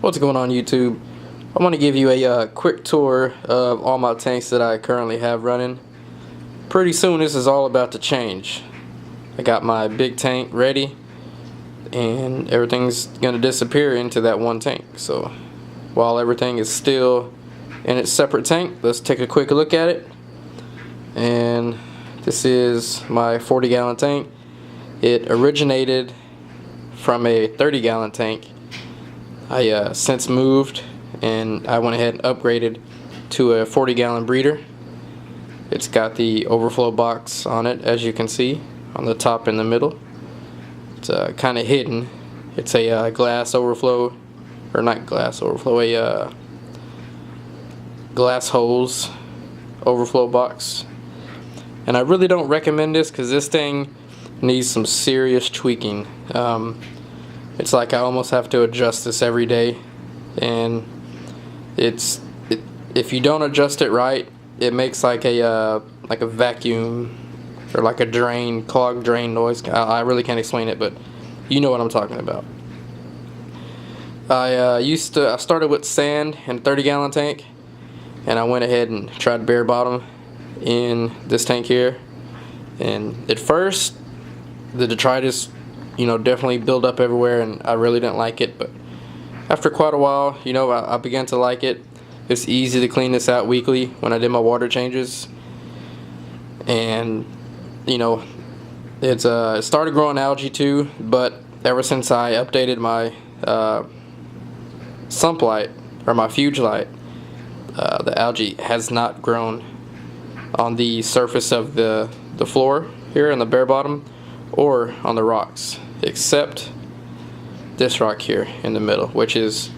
What's going on YouTube? I want to give you a quick tour of all my tanks that I currently have running. Pretty soon this is all about to change. I got my big tank ready and everything's going to disappear into that one tank. So while everything is still in its separate tank, let's take a quick look at it. And this is my 40-gallon tank. It originated from a 30-gallon tank. I since moved and I went ahead and upgraded to a 40-gallon breeder. It's got the overflow box on it, as you can see, on the top and the middle. It's kind of hidden. It's a glass overflow, or not glass overflow, a glass hose overflow box. And I really don't recommend this because this thing needs some serious tweaking. It's like I almost have to adjust this every day, and if you don't adjust it right, it makes like a vacuum or like a drain, clogged drain noise. I really can't explain it, but you know what I'm talking about. I started with sand in a 30-gallon tank, and I went ahead and tried bare bottom in this tank here. And at first, the detritus, definitely built up everywhere, and I really didn't like it. But after quite a while, I began to like it. It's easy to clean this out weekly when I did my water changes, and it started growing algae too. But ever since I updated my sump light, or my fuge light, the algae has not grown on the surface of the floor here in the bare bottom or on the rocks, except this rock here in the middle, which is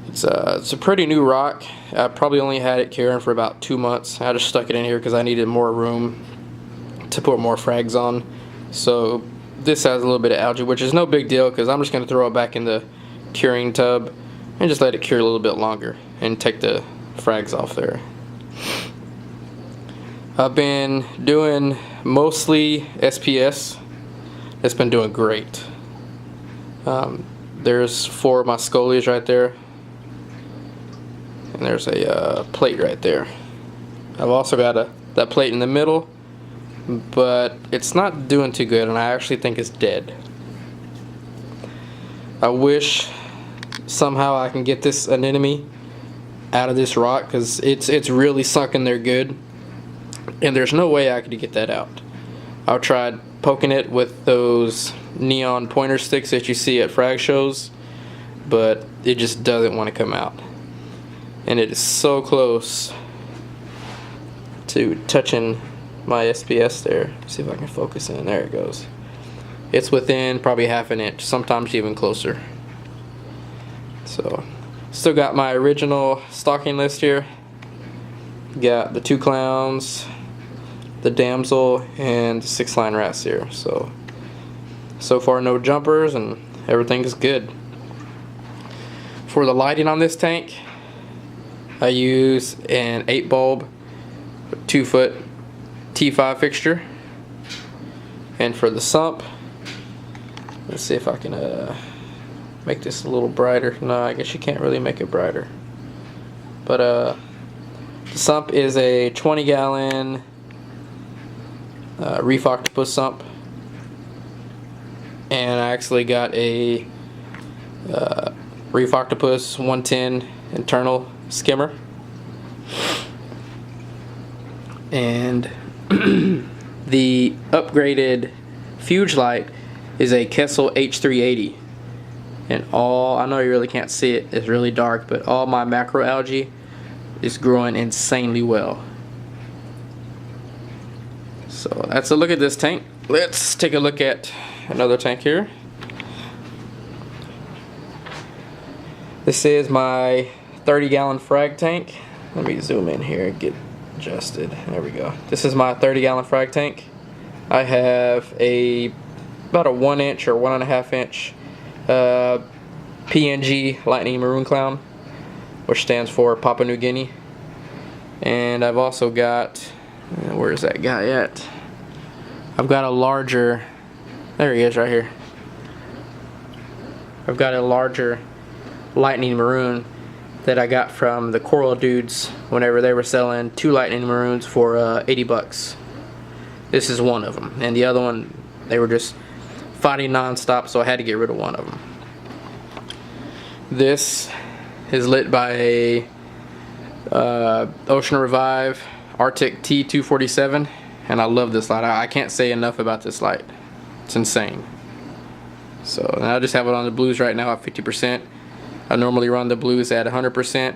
it's a pretty new rock. I probably only had it curing for about 2 months. I just stuck it in here because I needed more room to put more frags on. So this has a little bit of algae, which is no big deal because I'm just going to throw it back in the curing tub and just let it cure a little bit longer and take the frags off there. I've been doing mostly SPS. It's been doing great. There's 4 of my scolias right there, and there's a plate right there. I've also got that plate in the middle, but it's not doing too good, and I actually think it's dead. I wish somehow I can get this anemone out of this rock because it's really sunk in there good. And there's no way I could get that out. I've tried poking it with those neon pointer sticks that you see at frag shows, but it just doesn't want to come out. And it is so close to touching my SPS there. See if I can focus in. There it goes. It's within probably ½ an inch, sometimes even closer. So, still got my original stocking list here. Got the 2 clowns, the damsel, and the 6-line wrasse here. So far no jumpers and everything is good. For the lighting on this tank, I use an 8 bulb 2-foot T5 fixture. And for the sump, let's see if I can make this a little brighter. No, I guess you can't really make it brighter. But the sump is a 20-gallon reef octopus sump, and I actually got a reef octopus 110 internal skimmer, and the upgraded fuge light is a Kessel H380. And I know you really can't see it, it's really dark, but all my macroalgae is growing insanely well. So that's a look at this tank. Let's take a look at another tank here. This is my 30-gallon frag tank. Let me zoom in here and get adjusted. There we go. This is my 30-gallon frag tank. I have about a 1 inch or 1.5 inch PNG lightning maroon clown, which stands for Papua New Guinea. And I've also got, where's that guy at? I've got a larger, there he is right here. I've got a larger lightning maroon that I got from the coral dudes whenever they were selling 2 lightning maroons for 80 bucks. This is one of them, and the other one, they were just fighting non-stop, so I had to get rid of one of them. This is lit by a Ocean Revive Arctic T247, and I love this light. I can't say enough about this light. It's insane. So I just have it on the blues right now at 50%. I normally run the blues at 100%,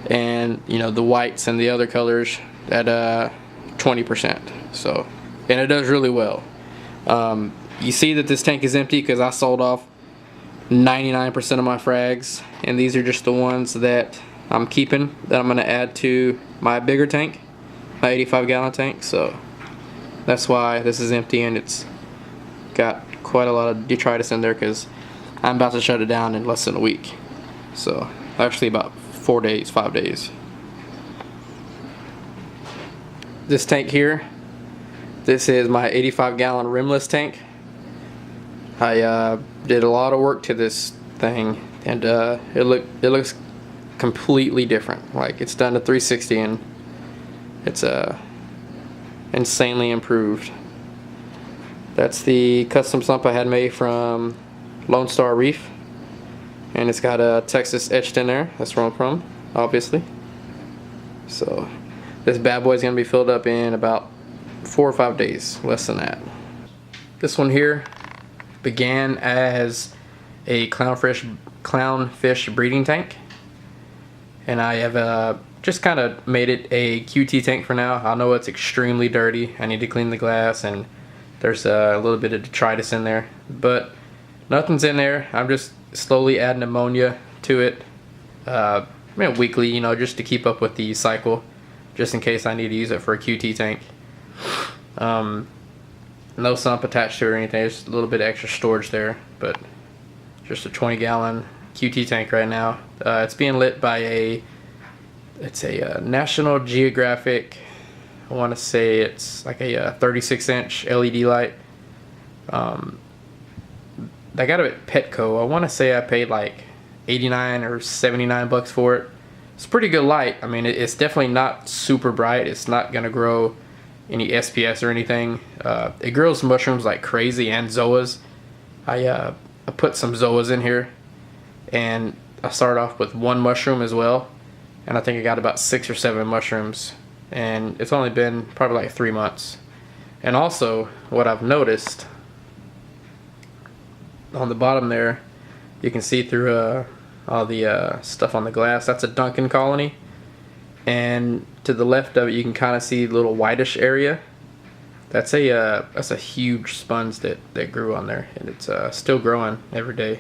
and you know, the whites and the other colors at 20%. So, and it does really well. You see that this tank is empty because I sold off 99% of my frags, and these are just the ones that I'm keeping, that I'm going to add to my bigger tank, my 85-gallon tank. So that's why this is empty, and it's got quite a lot of detritus in there because I'm about to shut it down in less than a week. So actually about 4 days, 5 days. This tank here, this is my 85-gallon rimless tank. I did a lot of work to this thing, and it looks completely different. Like, it's done a 360, and it's insanely improved. That's the custom sump I had made from Lone Star Reef, and it's got a Texas etched in there. That's where I'm from, obviously. So this bad boy is going to be filled up in about 4 or 5 days, less than that. This one here began as a clownfish breeding tank, and I have just kind of made it a QT tank for now. I know it's extremely dirty. I need to clean the glass, and there's a little bit of detritus in there, but nothing's in there. I'm just slowly adding ammonia to it, weekly, you know, just to keep up with the cycle, just in case I need to use it for a QT tank. No sump attached to it or anything, just a little bit of extra storage there, but just a 20-gallon QT tank right now. It's being lit by a National Geographic, I want to say it's like a 36-inch LED light. I got it at Petco. I want to say I paid like 89 or 79 bucks for it. It's a pretty good light. I mean, it's definitely not super bright. It's not going to grow any SPS or anything. It grows mushrooms like crazy, and zoas. I put some zoas in here, and I started off with 1 mushroom as well, and I think I got about 6 or 7 mushrooms, and it's only been probably like 3 months. And also, what I've noticed on the bottom there, you can see through all the stuff on the glass, that's a Duncan colony, and to the left of it you can kind of see a little whitish area. That's a huge sponge that grew on there, and it's still growing every day.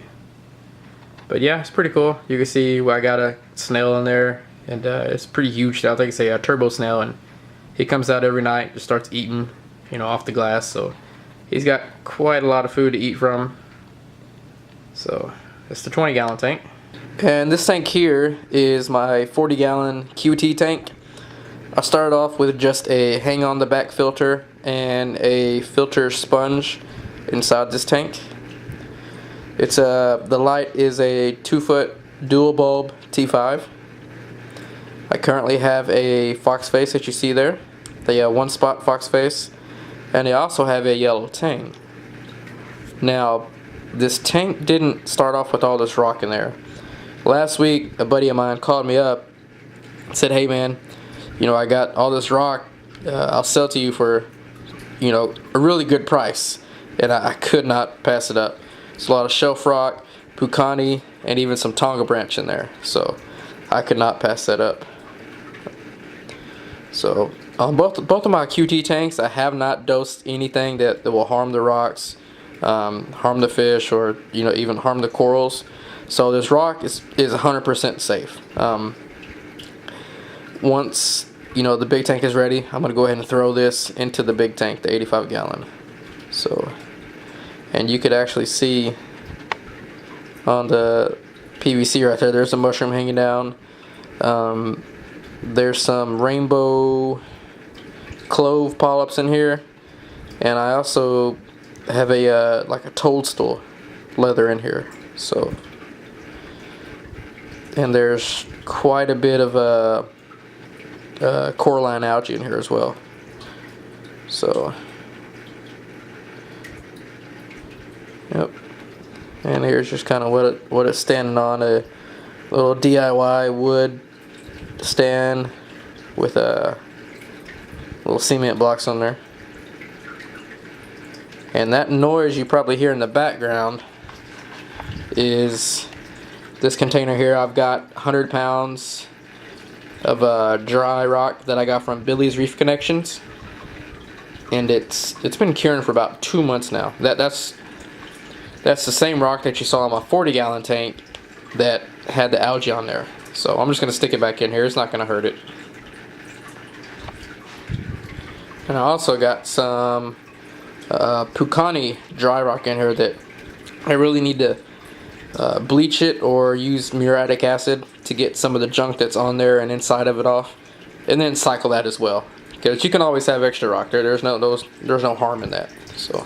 But yeah, it's pretty cool. You can see I got a snail in there, and it's pretty huge. I think it's a turbo snail, and he comes out every night, just starts eating, you know, off the glass. So he's got quite a lot of food to eat from. So it's the 20-gallon tank. And this tank here is my 40-gallon QT tank. I started off with just a hang on the back filter and a filter sponge inside this tank. It's the light is a 2-foot dual bulb T5. I currently have a fox face that you see there, the 1-spot fox face, and I also have a yellow tang. Now, this tank didn't start off with all this rock in there. Last week, a buddy of mine called me up and said, "Hey man, you know, I got all this rock, I'll sell to you for, you know, a really good price." And I could not pass it up. There's a lot of shelf rock, Pucani, and even some Tonga branch in there. So I could not pass that up. So on both of my QT tanks, I have not dosed anything that will harm the rocks, harm the fish, or, you know, even harm the corals. So this rock is 100% safe. Once, you know, the big tank is ready, I'm going to go ahead and throw this into the big tank, the 85-gallon. So, and you could actually see on the PVC right there, there's a mushroom hanging down. There's some rainbow clove polyps in here, and I also have a like a toadstool leather in here. So And there's quite a bit of coralline algae in here as well. So, yep. And here's just kind of what it's standing on, a little DIY wood stand with little cement blocks on there. And that noise you probably hear in the background is this container here. I've got 100 pounds of dry rock that I got from Billy's Reef Connections, and it's been curing for about 2 months now. That's the same rock that you saw in my 40-gallon tank that had the algae on there. So I'm just going to stick it back in here. It's not going to hurt it. And I also got some Pucani dry rock in here that I really need to bleach it or use muriatic acid to get some of the junk that's on there and inside of it off, and then cycle that as well, because you can always have extra rock there. There's no harm in that. So,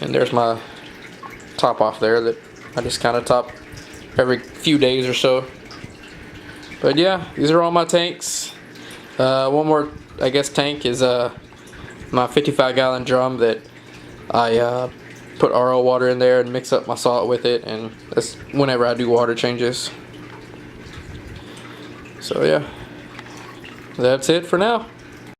and there's my top off there that I just kind of top every few days or so. But yeah, these are all my tanks. One more, I guess, tank is my 55-gallon drum that I put RO water in there and mix up my salt with it, and that's whenever I do water changes. So yeah, that's it for now.